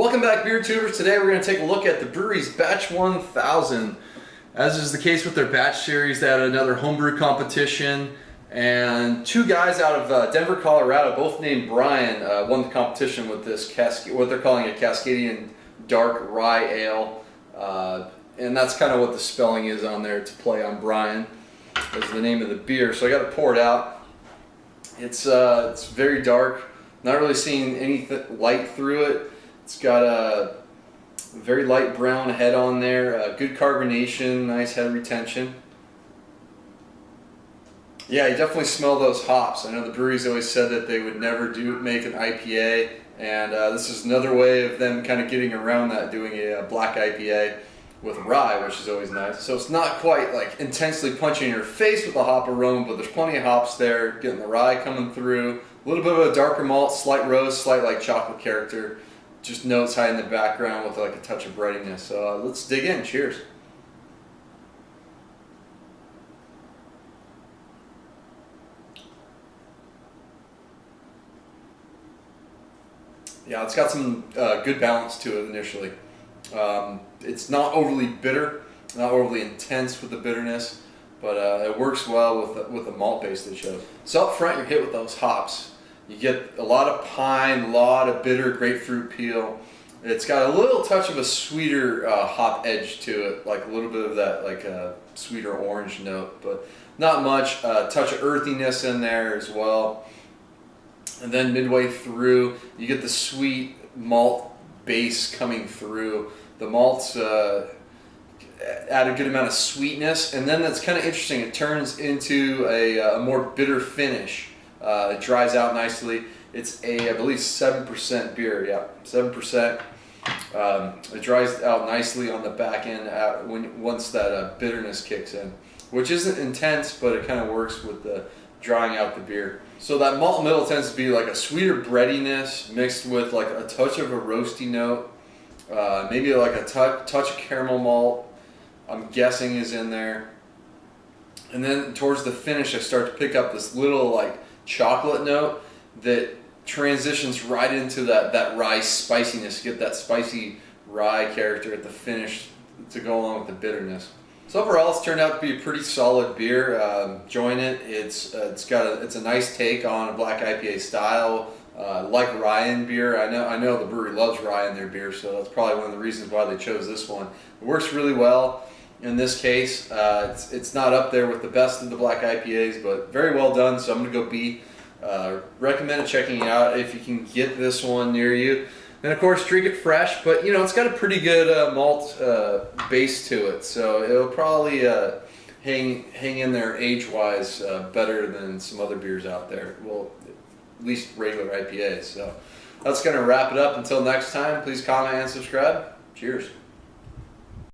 Welcome back, beer tubers. Today we're going to take a look at the Bruery's Batch 1000. As is the case with their batch series, they had another homebrew competition, and two guys out of Denver, Colorado, both named Bryan, won the competition with this what they're calling a Cascadian dark rye ale, and that's kind of what the spelling is on there to play on Bryan. Is the name of the beer. So I got to pour it out. It's very dark. Not really seeing any light through it. It's got a very light brown head on there, good carbonation, nice head retention. Yeah, you definitely smell those hops. I know the breweries always said that they would never make an IPA, and this is another way of them kind of getting around that, doing a black IPA with rye, which is always nice. So it's not quite like intensely punching in your face with the hop aroma, but there's plenty of hops there, getting the rye coming through. A little bit of a darker malt, slight roast, slight like chocolate character. Just notes high in the background with like a touch of breadiness. So let's dig in. Cheers. Yeah, it's got some good balance to it initially. It's not overly bitter, not overly intense with the bitterness, but it works well with the malt base that it shows. So up front, you're hit with those hops. You get a lot of pine, a lot of bitter grapefruit peel. It's got a little touch of a sweeter hop edge to it, like a little bit of that like sweeter orange note, but not much. Touch of earthiness in there as well. And then midway through, you get the sweet malt base coming through. The malts add a good amount of sweetness, and then that's kind of interesting. It turns into a more bitter finish. It dries out nicely. It's I believe 7% beer. Yeah, 7%. It dries out nicely on the back end once that bitterness kicks in, which isn't intense, but it kind of works with the drying out the beer. So that malt middle tends to be like a sweeter breadiness mixed with like a touch of a roasty note, maybe like a touch of caramel malt, I'm guessing is in there. And then towards the finish, I start to pick up this little like chocolate note that transitions right into that rye spiciness. You get that spicy rye character at the finish to go along with the bitterness. So overall, it's turned out to be a pretty solid beer. Enjoying it. It's a nice take on a black IPA style. Like Bryeian beer. I know the brewery loves rye in their beer, so that's probably one of the reasons why they chose this one. It works really well. In this case, it's not up there with the best of the black IPAs, but very well done. So I'm going to go B. Recommend checking it out if you can get this one near you. And of course, drink it fresh, but you know it's got a pretty good malt base to it, so it'll probably hang in there age-wise better than some other beers out there. Well, at least regular IPAs. So that's going to wrap it up. Until next time, please comment and subscribe. Cheers.